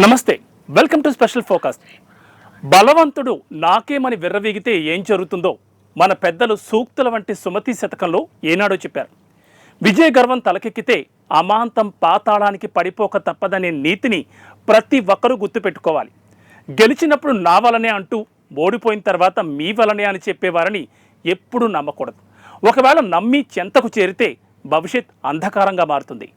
నమస్తే, welcome to special focus. బలవంతుడు నాకేమని విర్రవీగితే ఏం జరుగుతుందో మన పెద్దలు సూక్తుల వంటి సుమతి శతకంలో ఏనాడో చెప్పారు. విజయ గర్వం తలకెక్కితే అమాంతం పాతాళానికి పడిపోక తప్పదనే నీతిని ప్రతి ఒక్కరూ గుర్తుపెట్టుకోవాలి. గెలిచినప్పుడు నా వలనే అంటూ ఓడిపోయిన తర్వాత మీ వలనే అని చెప్పేవారని ఎప్పుడూ నమ్మకూడదు. ఒకవేళ నమ్మి చెంతకు చేరితే భవిష్యత్ అంధకారంగా మారుతుంది.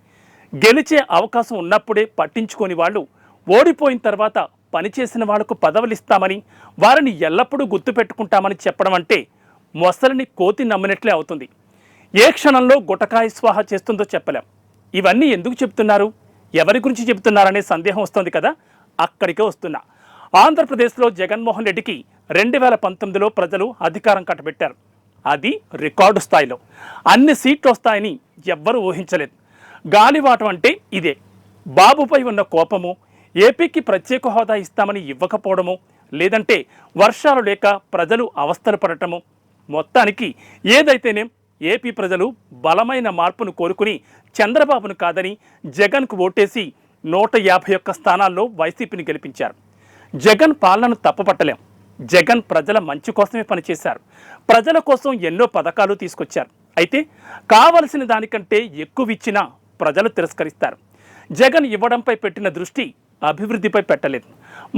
గెలిచే అవకాశం ఉన్నప్పుడే పట్టించుకొని వాళ్ళు ఓడిపోయిన తర్వాత పనిచేసిన వాళ్లకు పదవులు ఇస్తామని వారిని ఎల్లప్పుడూ గుర్తుపెట్టుకుంటామని చెప్పడం అంటే మొసలిని కోతి నమ్మినట్లే అవుతుంది. ఏ క్షణంలో గుటకాయ స్వాహ చేస్తుందో చెప్పలేం. ఇవన్నీ ఎందుకు చెప్తున్నారు, ఎవరి గురించి చెబుతున్నారనే సందేహం వస్తుంది కదా. అక్కడికే వస్తున్నా. ఆంధ్రప్రదేశ్లో జగన్మోహన్ రెడ్డికి 2019లో ప్రజలు అధికారం కట్టబెట్టారు. అది రికార్డు స్థాయిలో. అన్ని సీట్లు వస్తాయని ఎవ్వరూ ఊహించలేదు. గాలివాటం అంటే ఇదే. బాబుపై ఉన్న కోపము, ఏపీకి ప్రత్యేక హోదా ఇస్తామని ఇవ్వకపోవడము, లేదంటే వర్షాలు లేక ప్రజలు అవస్థలు పడటము, మొత్తానికి ఏదైతేనే ఏపీ ప్రజలు బలమైన మార్పును కోరుకుని చంద్రబాబును కాదని జగన్కు ఓటేసి 151 స్థానాల్లో వైసీపీని గెలిపించారు. జగన్ పాలనను తప్పుపట్టలేం. జగన్ ప్రజల మంచి కోసమే పనిచేశారు. ప్రజల కోసం ఎన్నో పథకాలు తీసుకొచ్చారు. అయితే కావలసిన దానికంటే ఎక్కువ ఇచ్చినా ప్రజలు తిరస్కరిస్తారు. జగన్ ఇవ్వడంపై పెట్టిన దృష్టి అభివృద్ధిపై పెట్టలేదు.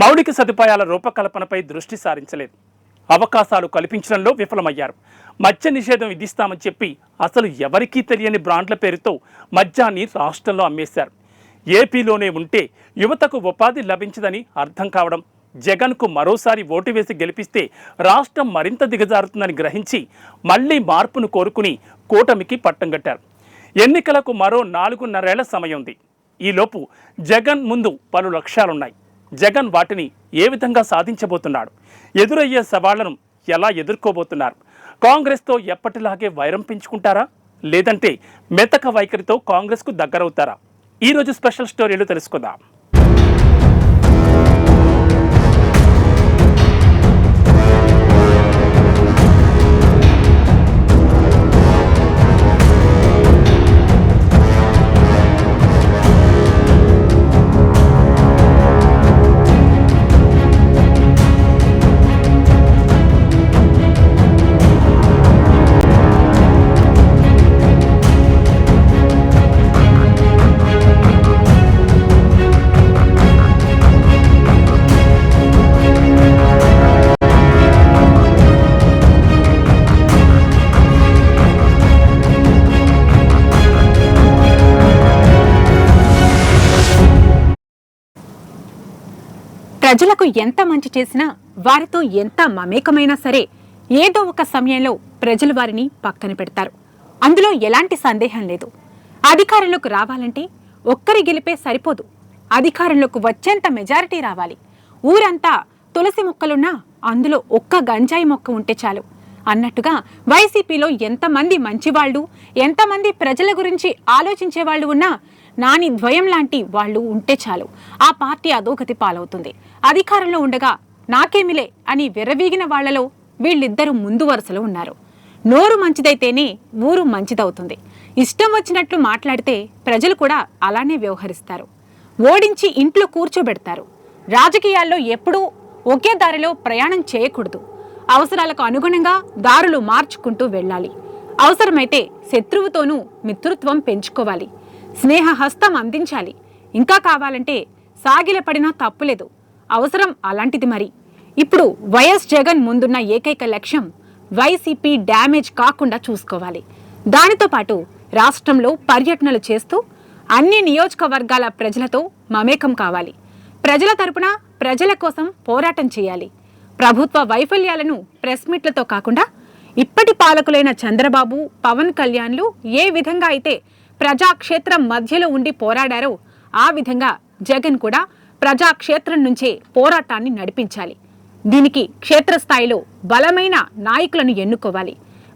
మౌలిక సదుపాయాల రూపకల్పనపై దృష్టి సారించలేదు. అవకాశాలు కల్పించడంలో విఫలమయ్యారు. మద్య నిషేధం విధిస్తామని చెప్పి అసలు ఎవరికీ తెలియని బ్రాండ్ల పేరుతో మద్యాన్ని రాష్ట్రంలో అమ్మేశారు. ఏపీలోనే ఉంటే యువతకు ఉపాధి లభించదని అర్థం కావడం, జగన్కు మరోసారి ఓటు వేసి గెలిపిస్తే రాష్ట్రం మరింత దిగజారుతుందని గ్రహించి మళ్లీ మార్పును కోరుకుని కూటమికి పట్టం కట్టారు. ఎన్నికలకు మరో 4.5 ఏళ్ల సమయం ఉంది. ఈలోపు జగన్ ముందు పలు లక్ష్యాలున్నాయి. జగన్ వాటిని ఏ విధంగా సాధించబోతున్నాడు, ఎదురయ్యే సవాళ్లను ఎలా ఎదుర్కోబోతున్నారు, కాంగ్రెస్తో ఎప్పటిలాగే వైరం పెంచుకుంటారా, లేదంటే మెతక వైఖరితో కాంగ్రెస్కు దగ్గరవుతారా? ఈరోజు స్పెషల్ స్టోరీలు తెలుసుకుందాం. ప్రజలకు ఎంత మంచి చేసినా, వారితో ఎంత మమేకమైనా సరే ఏదో ఒక సమయంలో ప్రజలు వారిని పక్కన పెడతారు. అందులో ఎలాంటి సందేహం లేదు. అధికారంలోకి రావాలంటే ఒక్కరి గెలిపే సరిపోదు. అధికారంలోకి వచ్చేంత మెజారిటీ రావాలి. ఊరంతా తులసి మొక్కలున్నా అందులో ఒక్క గంజాయి మొక్క ఉంటే చాలు అన్నట్టుగా వైసీపీలో ఎంతమంది మంచివాళ్లు, ఎంతమంది ప్రజల గురించి ఆలోచించే వాళ్ళు ఉన్నా నాని ద్వయం లాంటి వాళ్ళు ఉంటే చాలు ఆ పార్టీ అధోగతి పాలవుతుంది. అధికారంలో ఉండగా నాకేమిలే అని విర్రవీగిన వాళ్లలో వీళ్ళిద్దరూ ముందు వరుసలో ఉన్నారు. నోరు మంచిదైతేనే ఊరు మంచిదవుతుంది. ఇష్టం వచ్చినట్లు మాట్లాడితే ప్రజలు కూడా అలానే వ్యవహరిస్తారు. ఓడించి ఇంట్లో కూర్చోబెడతారు. రాజకీయాల్లో ఎప్పుడూ ఒకే దారిలో ప్రయాణం చేయకూడదు. అవసరాలకు అనుగుణంగా దారులు మార్చుకుంటూ వెళ్ళాలి. అవసరమైతే శత్రువుతోనూ మిత్రుత్వం పెంచుకోవాలి. స్నేహ హస్తం అందించాలి. ఇంకా కావాలంటే సాగిలపడినా తప్పులేదు. అవసరం అలాంటిది. మరి ఇప్పుడు వైఎస్ జగన్ ముందున్న ఏకైక లక్ష్యం వైసీపీ డ్యామేజ్ కాకుండా చూసుకోవాలి. దానితో పాటు రాష్ట్రంలో పర్యటనలు చేస్తూ అన్ని నియోజకవర్గాల ప్రజలతో మమేకం కావాలి. ప్రజల తరపున ప్రజల కోసం పోరాటం చేయాలి. ప్రభుత్వ వైఫల్యాలను ప్రెస్ మీట్లతో కాకుండా ఇప్పటి పాలకులైన చంద్రబాబు, పవన్ కళ్యాణ్లు ఏ విధంగా అయితే ప్రజాక్షేత్రం మధ్యలో ఉండి పోరాడారో ఆ విధంగా జగన్ కూడా ప్రజాక్షేత్రం నుంచే పోరాటాన్ని నడిపించాలి. దీనికి క్షేత్రస్థాయిలో బలమైన నాయకులను ఎన్నుకోవాలి.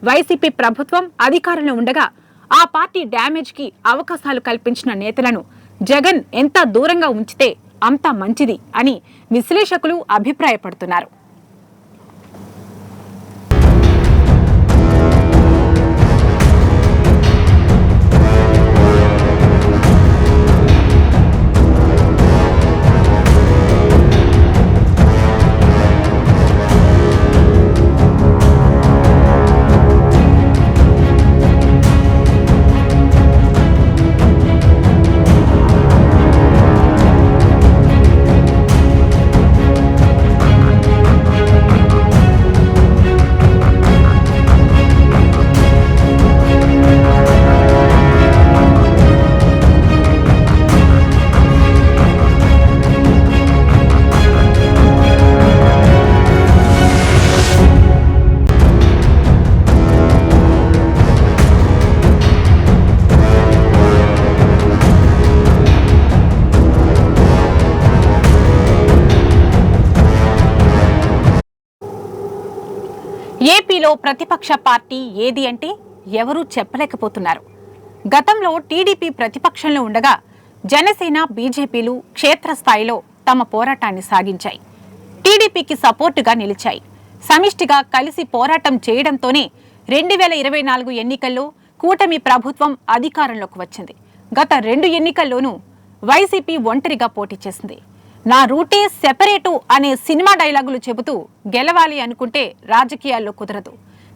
వైసీపీ ప్రభుత్వం అధికారంలో ఉండగా ఆ పార్టీ డ్యామేజ్కి అవకాశాలు కల్పించిన నేతలను జగన్ ఎంత దూరంగా ఉంచితే అంత మంచిది అని విశ్లేషకులు అభిప్రాయపడుతున్నారు. ఏపీలో ప్రతిపక్ష పార్టీ ఏది అంటే ఎవరూ చెప్పలేకపోతున్నారు. గతంలో టీడీపీ ప్రతిపక్షంలో ఉండగా జనసేన, బీజేపీలు క్షేత్రస్థాయిలో తమ పోరాటాన్ని సాగించాయి. టీడీపీకి సపోర్టుగా నిలిచాయి. సమిష్టిగా కలిసి పోరాటం చేయడంతోనే 2024 ఎన్నికల్లో కూటమి ప్రభుత్వం అధికారంలోకి వచ్చింది. గత 2 ఎన్నికల్లోనూ వైసీపీ ఒంటరిగా పోటీ చేసింది. నా రూటే సెపరేటు అనే సినిమా డైలాగులు చెబుతూ గెలవాలి అనుకుంటే రాజకీయాల్లో కుదరదు.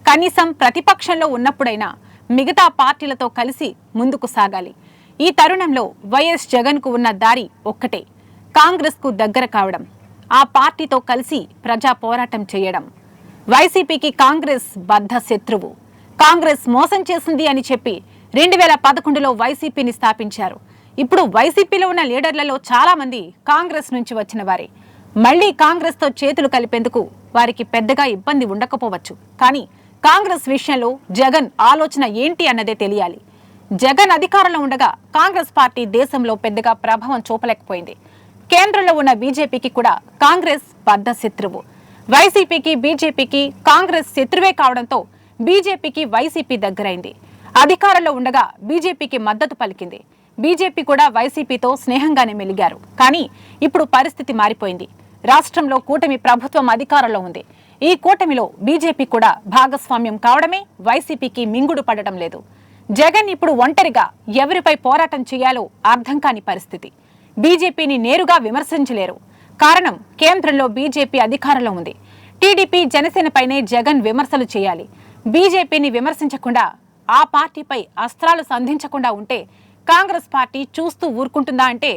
కనీసం ప్రతిపక్షంలో ఉన్నప్పుడైనా మిగతా పార్టీలతో కలిసి ముందుకు సాగాలి. ఈ తరుణంలో వైఎస్ జగన్కు ఉన్న దారి ఒక్కటే, కాంగ్రెస్కు దగ్గర కావడం, ఆ పార్టీతో కలిసి ప్రజా పోరాటం చేయడం. వైసీపీకి కాంగ్రెస్ బద్ధ శత్రువు. కాంగ్రెస్ మోసం చేసింది అని చెప్పి 2011లో వైసీపీని స్థాపించారు. ఇప్పుడు వైసీపీలో ఉన్న లీడర్లలో చాలా మంది కాంగ్రెస్ నుంచి వచ్చిన వారే. మళ్లీ కాంగ్రెస్తో చేతులు కలిపేందుకు వారికి పెద్దగా ఇబ్బంది ఉండకపోవచ్చు. కానీ కాంగ్రెస్ విషయంలో జగన్ ఆలోచన ఏంటి అన్నదే తెలియాలి. జగన్ అధికారంలో ఉండగా కాంగ్రెస్ పార్టీ దేశంలో పెద్దగా ప్రభావం చూపలేకపోయింది. కేంద్రంలో ఉన్న బీజేపీకి కూడా కాంగ్రెస్ బద్ధ శత్రువు. వైసీపీకి బీజేపీకి కాంగ్రెస్ శత్రువే కావడంతో బీజేపీకి వైసీపీ దగ్గరైంది. అధికారంలో ఉండగా బీజేపీకి మద్దతు పలికింది. బీజేపీ కూడా వైసీపీతో స్నేహంగానే మెలిగారు. కానీ ఇప్పుడు పరిస్థితి మారిపోయింది. రాష్ట్రంలో కూటమి ప్రభుత్వం అధికారంలో ఉంది. ఈ కూటమిలో బీజేపీ కూడా భాగస్వామ్యం కావడమే వైసీపీకి మింగుడు పడటం లేదు. జగన్ ఇప్పుడు ఒంటరిగా ఎవరిపై పోరాటం చేయాలో అర్థం కాని పరిస్థితి. బీజేపీని నేరుగా విమర్శించలేరు. కారణం, కేంద్రంలో బీజేపీ అధికారంలో ఉంది. టీడీపీ, జనసేనపైనే జగన్ విమర్శలు చేయాలి. బీజేపీని విమర్శించకుండా, ఆ పార్టీపై అస్త్రాలు సంధించకుండా ఉంటే కాంగ్రెస్ పార్టీ చూస్తూ ఊరుకుంటుందా అంటే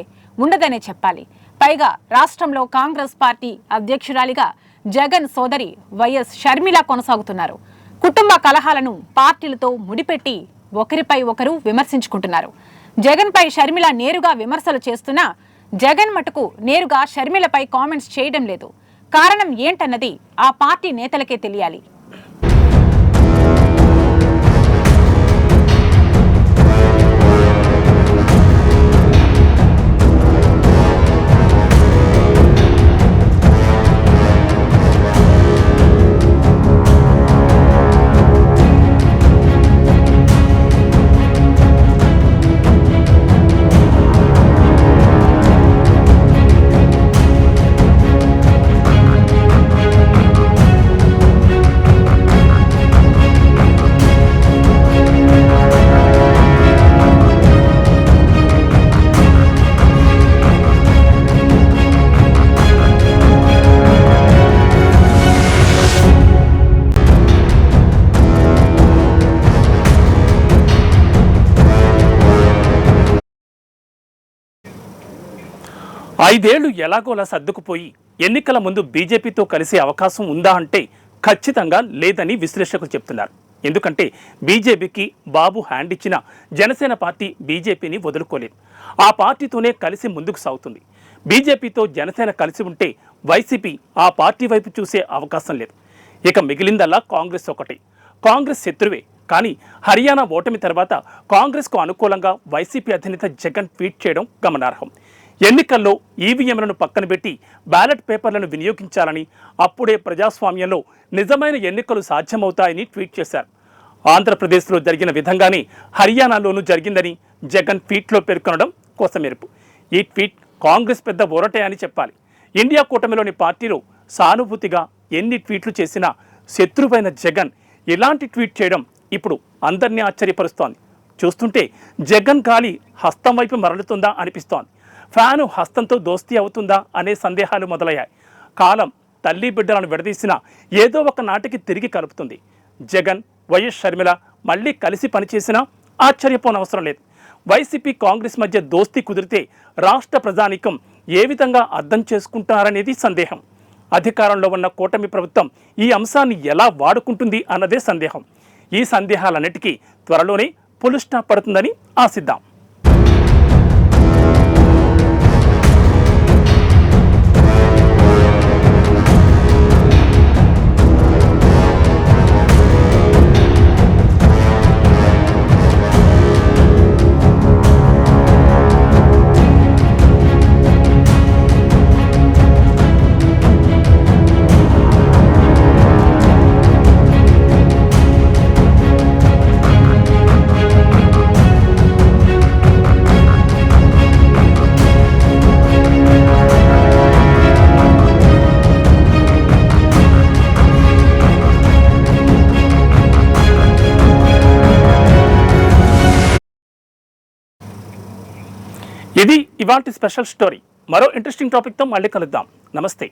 ఉండదనే చెప్పాలి. పైగా రాష్ట్రంలో కాంగ్రెస్ పార్టీ అధ్యక్షురాలిగా జగన్ సోదరి వైఎస్ షర్మిల కొనసాగుతున్నారు. కుటుంబ కలహాలను పార్టీలతో ముడిపెట్టి ఒకరిపై ఒకరు విమర్శించుకుంటున్నారు. జగన్ పై షర్మిల నేరుగా విమర్శలు చేస్తున్నా జగన్ మటుకు నేరుగా షర్మిలపై కామెంట్స్ చేయడం లేదు. కారణం ఏంటన్నది ఆ పార్టీ నేతలకే తెలియాలి. ఐదేళ్లు ఎలాగోలా సర్దుకుపోయి ఎన్నికల ముందు బీజేపీతో కలిసే అవకాశం ఉందా అంటే ఖచ్చితంగా లేదని విశ్లేషకులు చెప్తున్నారు. ఎందుకంటే బీజేపీకి బాబు హ్యాండ్ ఇచ్చిన జనసేన పార్టీ బీజేపీని వదులుకోలేదు. ఆ పార్టీతోనే కలిసి ముందుకు సాగుతుంది. బీజేపీతో జనసేన కలిసి ఉంటే వైసీపీ ఆ పార్టీ వైపు చూసే అవకాశం లేదు. ఇక మిగిలిందల్లా కాంగ్రెస్ ఒకటి. కాంగ్రెస్ శత్రువే. కానీ హర్యానా ఓటమి తర్వాత కాంగ్రెస్కు అనుకూలంగా వైసీపీ అధినేత జగన్ ట్వీట్ చేయడం గమనార్హం. ఎన్నికల్లో ఈవీఎంలను పక్కన పెట్టి బ్యాలెట్ పేపర్లను వినియోగించాలని, అప్పుడే ప్రజాస్వామ్యంలో నిజమైన ఎన్నికలు సాధ్యమవుతాయని ట్వీట్ చేశారు. ఆంధ్రప్రదేశ్లో జరిగిన విధంగానే హర్యానాలోనూ జరిగిందని జగన్ ట్వీట్లో పేర్కొనడం కోసమెరుపు. ఈ ట్వీట్ కాంగ్రెస్ పెద్ద ఊరటే అని చెప్పాలి. ఇండియా కూటమిలోని పార్టీలు సానుభూతిగా ఎన్ని ట్వీట్లు చేసినా శత్రువైన జగన్ ఇలాంటి ట్వీట్ చేయడం ఇప్పుడు అందరినీ ఆశ్చర్యపరుస్తోంది. చూస్తుంటే జగన్ గాలి హస్తం వైపు మరలుతుందా అనిపిస్తోంది. ఫ్యాను హస్తంతో దోస్తీ అవుతుందా అనే సందేహాలు మొదలయ్యాయి. కాలం తల్లి బిడ్డలను విడదీసిన ఏదో ఒక నాటికి తిరిగి కలుపుతుంది. జగన్, వైఎస్ షర్మిల మళ్ళీ కలిసి పనిచేసినా ఆశ్చర్యపోనవసరం లేదు. వైసీపీ, కాంగ్రెస్ మధ్య దోస్తీ కుదిరితే రాష్ట్ర ప్రజానీకం ఏ విధంగా అర్థం చేసుకుంటారనేది సందేహం. అధికారంలో ఉన్న కూటమి ప్రభుత్వం ఈ అంశాన్ని ఎలా వాడుకుంటుంది అన్నదే సందేహం. ఈ సందేహాలన్నిటికీ త్వరలోనే ఫుల్ స్టాప్ పడుతుందని ఆశిద్దాం. ఇది ఇవాల్టి స్పెషల్ స్టోరీ. మరో ఇంట్రెస్టింగ్ టాపిక్తో మళ్ళీ కలుద్దాం. నమస్తే.